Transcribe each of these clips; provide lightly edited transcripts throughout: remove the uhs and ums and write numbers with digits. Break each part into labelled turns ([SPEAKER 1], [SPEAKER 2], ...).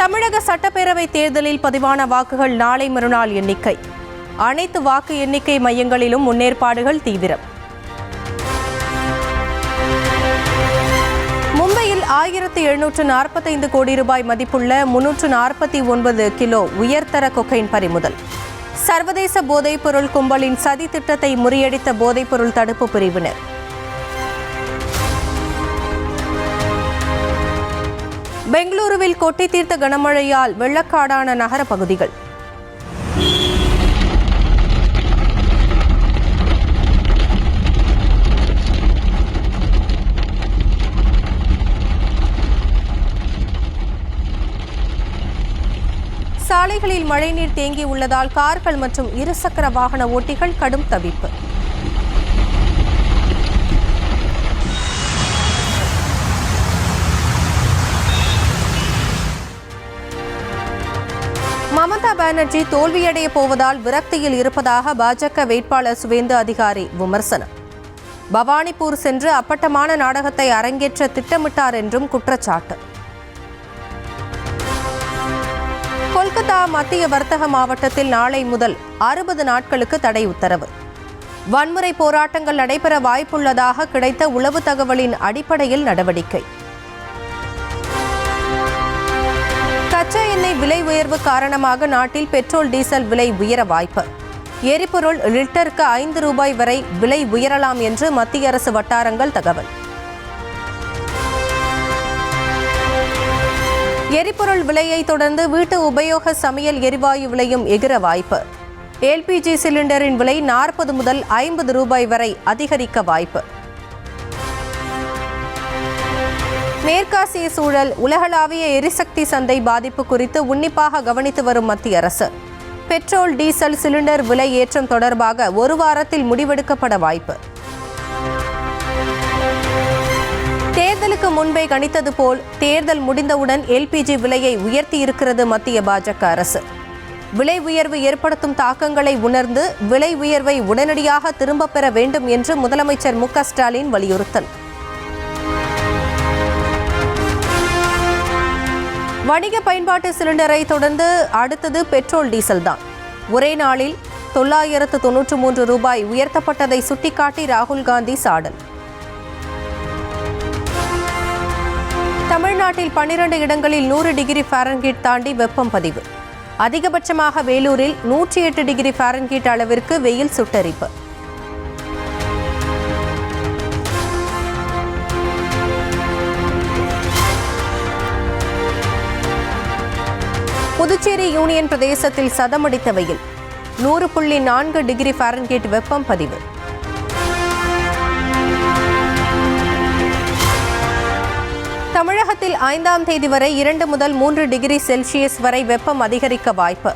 [SPEAKER 1] தமிழக சட்டப்பேரவை தேர்தலில் பதிவான வாக்குகள் நாளை மறுநாள் எண்ணிக்கை. அனைத்து வாக்கு எண்ணிக்கை மையங்களிலும் முன்னேற்பாடுகள் தீவிரம். மும்பையில் 1745 கோடி ரூபாய் மதிப்புள்ள 349 கிலோ உயர்தர கொக்கைன் பறிமுதல். சர்வதேச போதைப்பொருள் கும்பலின் சதி திட்டத்தை முறியடித்த போதைப்பொருள் தடுப்பு பிரிவினர். பெங்களூருவில் கொட்டி தீர்த்த கனமழையால் வெள்ளக்காடான நகர பகுதிகள். சாலைகளில் மழைநீர் தேங்கியுள்ளதால் கார்கள் மற்றும் இருசக்கர வாகன ஓட்டிகள் கடும் தவிப்பு. மமதா பானர்ஜி தோல்வியடைய போவதால் விரக்தியில் இருப்பதாக பாஜக வேட்பாளர் சுவேந்து அதிகாரி விமர்சனம். பவானிபூர் சென்று அப்பட்டமான நாடகத்தை அரங்கேற்ற திட்டமிட்டார் என்றும் குற்றச்சாட்டு. கொல்கத்தா மத்திய வர்த்தக மாவட்டத்தில் நாளை முதல் 60 நாட்களுக்கு தடை உத்தரவு. வன்முறை போராட்டங்கள் நடைபெற வாய்ப்புள்ளதாக கிடைத்த உளவு தகவலின் அடிப்படையில் நடவடிக்கை. கச்சா எண்ணெய் விலை உயர்வு காரணமாக நாட்டில் பெட்ரோல் டீசல் விலை உயர வாய்ப்பு. எரிபொருள் லிட்டருக்கு 5 ரூபாய் வரை விலை உயரலாம் என்று மத்திய அரசு வட்டாரங்கள் தகவல். எரிபொருள் விலையை தொடர்ந்து வீட்டு உபயோக சமையல் எரிவாயு விலையும் எகிற வாய்ப்பு. எல்பிஜி சிலிண்டரின் விலை 40 முதல் 50 ரூபாய் வரை அதிகரிக்க வாய்ப்பு. மேற்காசிய சூழல், உலகளாவிய எரிசக்தி சந்தை பாதிப்பு குறித்து உன்னிப்பாக கவனித்து வரும் மத்திய அரசு. பெட்ரோல் டீசல் சிலிண்டர் விலை ஏற்றம் தொடர்பாக ஒரு வாரத்தில் முடிவெடுக்கப்பட வாய்ப்பு. தேர்தலுக்கு முன்பே கணித்தது போல் தேர்தல் முடிந்தவுடன் எல்பிஜி விலையை உயர்த்தியிருக்கிறது மத்திய பாஜக அரசு. விலை உயர்வு ஏற்படுத்தும் தாக்கங்களை உணர்ந்து விலை உயர்வை உடனடியாக திரும்பப் பெற வேண்டும் என்று முதலமைச்சர் மு.க. ஸ்டாலின் வலியுறுத்தல். வணிக பயன்பாட்டு சிலிண்டரை தொடர்ந்து அடுத்தது பெட்ரோல் டீசல் தான். ஒரே நாளில் 993 ரூபாய் உயர்த்தப்பட்டதை சுட்டிக்காட்டி ராகுல் காந்தி சாடல். தமிழ்நாட்டில் 12 இடங்களில் 100 டிகிரி ஃபாரன்ஹீட் தாண்டி வெப்பம் பதிவு. அதிகபட்சமாக வேலூரில் 108 டிகிரி ஃபாரன்ஹீட் அளவிற்கு வெயில் சுட்டெரிப்பு. புதுச்சேரி யூனியன் பிரதேசத்தில் சதமடித்த வெயில். 100.4 டிகிரி ஃபாரன்ஹீட் வெப்பம் பதிவு. தமிழகத்தில் 5ஆம் தேதி வரை 2 முதல் 3 டிகிரி செல்சியஸ் வரை வெப்பம் அதிகரிக்க வாய்ப்பு.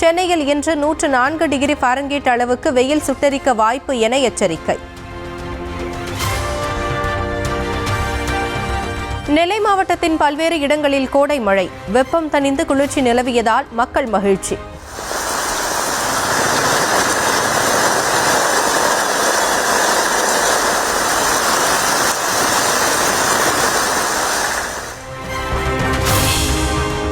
[SPEAKER 1] சென்னையில் இன்று 104 டிகிரி ஃபாரன்ஹீட் அளவுக்கு வெயில் சுட்டெரிக்க வாய்ப்பு என எச்சரிக்கை. நெல்லை மாவட்டத்தின் பல்வேறு இடங்களில் கோடை மழை. வெப்பம் தணிந்து குளிர்ச்சி நிலவியதால் மக்கள் மகிழ்ச்சி.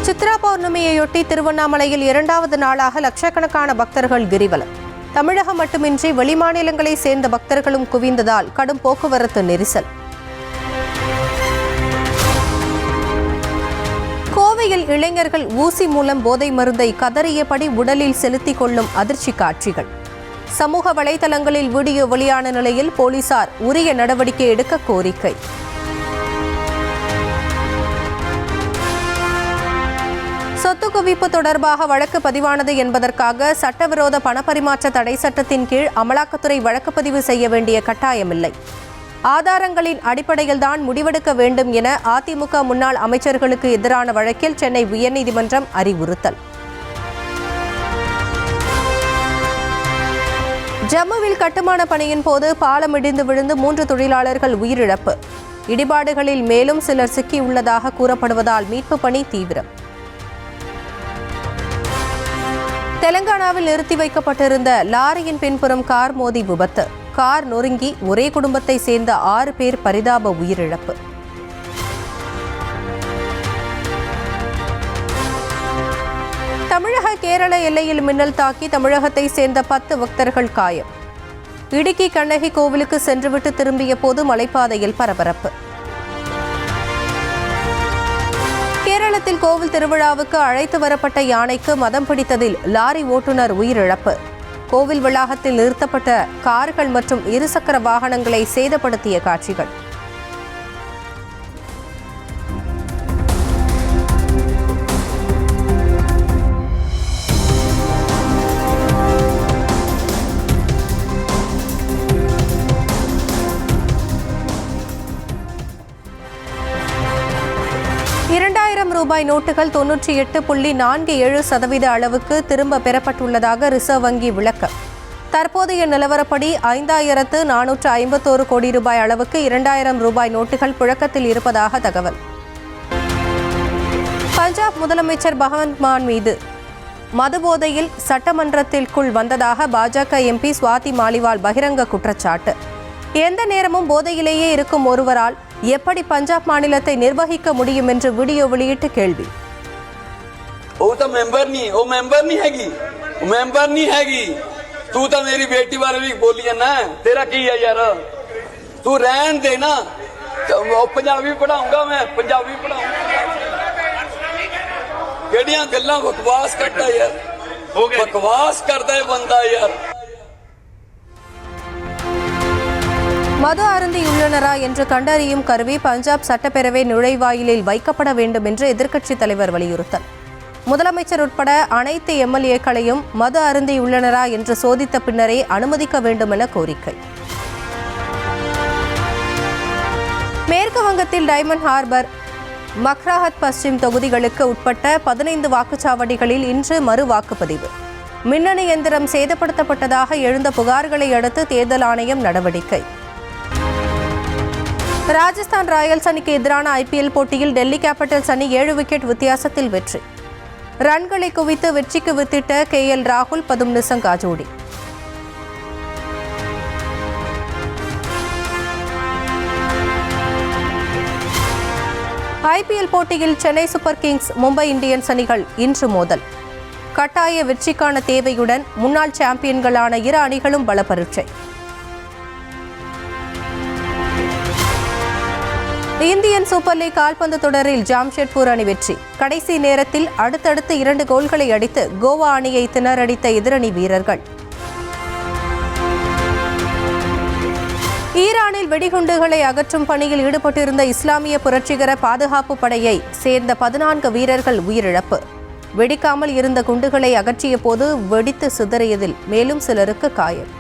[SPEAKER 1] சித்ரா பௌர்ணமியையொட்டி திருவண்ணாமலையில் 2வது நாளாக லட்சக்கணக்கான பக்தர்கள் கிரிவலம். தமிழகம் மட்டுமின்றி வெளிமாநிலங்களை சேர்ந்த பக்தர்களும் குவிந்ததால் கடும் போக்குவரத்து நெரிசல். கோவையில் இளைஞர்கள் ஊசி மூலம் போதை மருந்தை கதறியபடி உடலில் செலுத்திக் கொள்ளும் அதிர்ச்சி காட்சிகள். சமூக வலைதளங்களில் வீடியோ வெளியான நிலையில் போலீசார் உரிய நடவடிக்கை எடுக்க கோரிக்கை. சொத்து குவிப்பு தொடர்பாக வழக்கு பதிவானது என்பதற்காக சட்டவிரோத பணப்பரிமாற்ற தடை சட்டத்தின் கீழ் அமலாக்கத்துறை வழக்கு பதிவு செய்ய வேண்டிய கட்டாயமில்லை. ஆதாரங்களின் அடிப்படையில்தான் முடிவெடுக்க வேண்டும் என அதிமுக முன்னாள் அமைச்சர்களுக்கு எதிரான வழக்கில் சென்னை உயர்நீதிமன்றம் அறிவுறுத்தல். ஜம்முவில் கட்டுமான பணியின் போது பாலம் இடிந்து விழுந்து 3 தொழிலாளர்கள் உயிரிழப்பு. இடிபாடுகளில் மேலும் சிலர் சிக்கியுள்ளதாக கூறப்படுவதால் மீட்பு பணி தீவிரம். தெலங்கானாவில் நிறுத்தி வைக்கப்பட்டிருந்த லாரியின் பின்புறம் கார் மோதி விபத்து. கார் நொறுங்கி ஒரே குடும்பத்தை சேர்ந்த 6 பேர் பரிதாப உயிரிழப்பு. கேரள எல்லையில் மின்னல் தாக்கி தமிழகத்தை சேர்ந்த 10 பக்தர்கள் காயம். இடுக்கி கண்ணகி கோவிலுக்கு சென்றுவிட்டு திரும்பிய போது மலைப்பாதையில் பரபரப்பு. கேரளத்தில் கோவில் திருவிழாவுக்கு அழைத்து வரப்பட்ட யானைக்கு மதம் பிடித்ததில் லாரி ஓட்டுநர் உயிரிழப்பு. கோவில் வளாகத்தில் நிறுத்தப்பட்ட கார்கள் மற்றும் இருசக்கர வாகனங்களை சேதப்படுத்திய காட்சிகள். ரூபாய் நோட்டுகள் 98.47% அளவுக்கு திரும்ப பெறப்பட்டுள்ளதாக ரிசர்வ் வங்கி விளக்கம். தற்போதைய நிலவரப்படி 5451 கோடி ரூபாய் அளவுக்கு 2000 ரூபாய் நோட்டுகள் புழக்கத்தில் இருப்பதாக தகவல். பஞ்சாப் முதலமைச்சர் பகவந்த் மான் மீது மதுபோதையில் சட்டமன்றத்திற்குள் வந்ததாக பாஜக எம்பி சுவாதி மாலிவால் பகிரங்க குற்றச்சாட்டு. எந்த நேரமும் போதையிலேயே இருக்கும் ஒருவரால் எப்படி பஞ்சாப் மாநிலத்தை நிர்வகிக்க முடியும் என்று வீடியோ வெளியிட்டு கேள்வி.
[SPEAKER 2] तू तो मेरी बेटी बारे भी बोली है ना, तेरा की है यार, तू रहन देना, पंजाबी पढ़ाऊंगा मैं, पंजाबी पढ़ाऊंगा. केड़ियां गल्लां बकवास करता यार, बकवास करता है बंदा यार.
[SPEAKER 1] மது அருந்தியுள்ளனரா என்று கண்டறியும் கருவி பஞ்சாப் சட்டப்பேரவை நுழைவாயிலில் வைக்கப்பட வேண்டும் என்று எதிர்க்கட்சித் தலைவர் வலியுறுத்தல். முதலமைச்சர் உட்பட அனைத்து எம்எல்ஏக்களையும் மது அருந்தியுள்ளனரா என்று சோதித்த பின்னரே அனுமதிக்க வேண்டும் என கோரிக்கை. மேற்கு வங்கத்தில் டைமண்ட் ஹார்பர், மக்ராஹத் பஸ்சிம் தொகுதிகளுக்கு உட்பட்ட 15 வாக்குச்சாவடிகளில் இன்று மறு வாக்குப்பதிவு. மின்னணு எந்திரம் சேதப்படுத்தப்பட்டதாக எழுந்த புகார்களை அடுத்து தேர்தல் ஆணையம் நடவடிக்கை. ராஜஸ்தான் ராயல்ஸ் அணிக்கு எதிரான ஐபிஎல் போட்டியில் டெல்லி கேபிட்டல்ஸ் அணி 7 விக்கெட் வித்தியாசத்தில் வெற்றி. ரன்களை குவித்து வெற்றிக்கு வித்திட்ட KL ராகுல், பதும்னிசங்கா ஜோடி. ஐபிஎல் போட்டியில் Chennai super Kings, Mumbai Indians அணிகள் இன்று மோதல். கட்டாய வெற்றிக்கான தேவையுடன் முன்னாள் சாம்பியன்களான இரு அணிகளும் பலப்பரீட்சை. இந்தியன் சூப்பர் லீக் கால்பந்து தொடரில் ஜாம்ஷெட்பூர் அணி வெற்றி. கடைசி நேரத்தில் அடுத்தடுத்து 2 கோல்களை அடித்து கோவா அணியை திணறடித்த எதிரணி வீரர்கள். ஈரானில் வெடிகுண்டுகளை அகற்றும் பணியில் ஈடுபட்டிருந்த இஸ்லாமிய புரட்சிகர பாதுகாப்பு படையை சேர்ந்த 14 வீரர்கள் உயிரிழப்பு. வெடிக்காமல் இருந்த குண்டுகளை அகற்றிய போது வெடித்து சிதறியதில் மேலும் சிலருக்கு காயம்.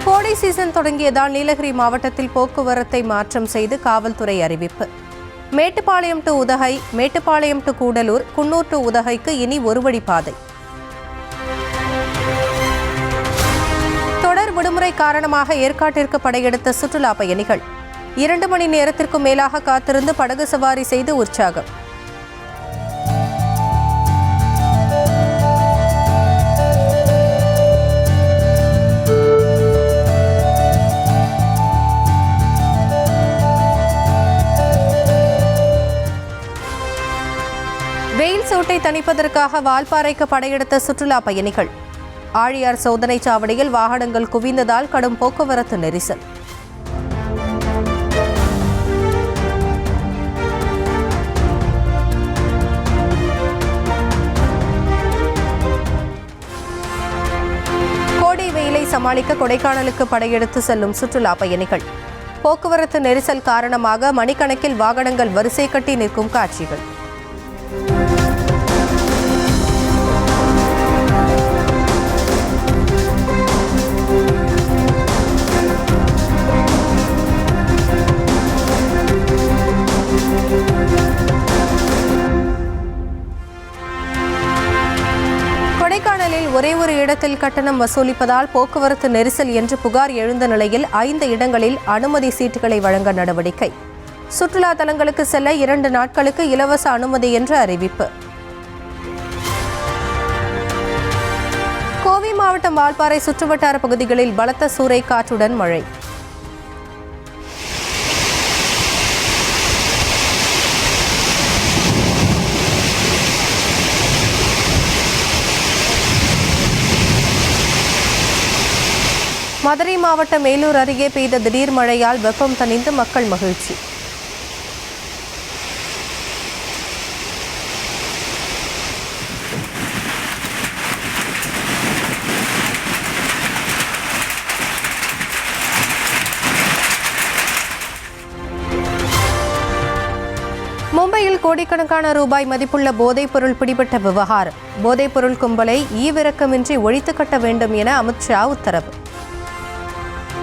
[SPEAKER 1] கோடை சீசன் தொடங்கியதால் நீலகிரி மாவட்டத்தில் போக்குவரத்தை மாற்றம் செய்து காவல்துறை அறிவிப்பு. Mettupalayam to Udhagai, Mettupalayam to Gudalur, Coonoor to உதகைக்கு இனி ஒரு வழி பாதை. தொடர் விடுமுறை காரணமாக ஏற்காட்டிற்கு படையெடுத்த சுற்றுலா பயணிகள் 2 மணி நேரத்திற்கும் மேலாக காத்திருந்து படகு சவாரி செய்து உற்சாகம். வெயில் சூட்டை தணிப்பதற்காக வால்பாறைக்கு படையெடுத்த சுற்றுலா பயணிகள். ஆழியார் சோதனை சாவடியில் வாகனங்கள் குவிந்ததால் கடும் போக்குவரத்து நெரிசல். கோடை வெயிலை சமாளிக்க கொடைக்கானலுக்கு படையெடுத்து செல்லும் சுற்றுலா பயணிகள். போக்குவரத்து நெரிசல் காரணமாக மணிக்கணக்கில் வாகனங்கள் வரிசை கட்டி நிற்கும் காட்சிகள். கொடைக்கானலில் ஒரே ஒரு இடத்தில் கட்டணம் வசூலிப்பதால் போக்குவரத்து நெரிசல் என்று புகார் எழுந்த நிலையில் 5 இடங்களில் அனுமதி சீட்டுகளை வழங்க நடவடிக்கை. சுற்றுலா தலங்களுக்கு செல்ல 2 நாட்களுக்கு இலவச அனுமதி என்று அறிவிப்பு. கோவை மாவட்டம் வால்பாறை சுற்றுவட்டார பகுதிகளில் பலத்த சூறை காற்றுடன் மழை. மதுரை மாவட்டம் மேலூர் அருகே பெய்த திடீர் மழையால் வெப்பம் தணிந்து மக்கள் மகிழ்ச்சி. மும்பையில் கோடிக்கணக்கான ரூபாய் மதிப்புள்ள போதைப்பொருள் பிடிபட்ட விவகாரம். போதைப்பொருள் கும்பலை ஈவிரக்கமின்றி ஒழித்து கட்ட வேண்டும் என அமித்ஷா உத்தரவு.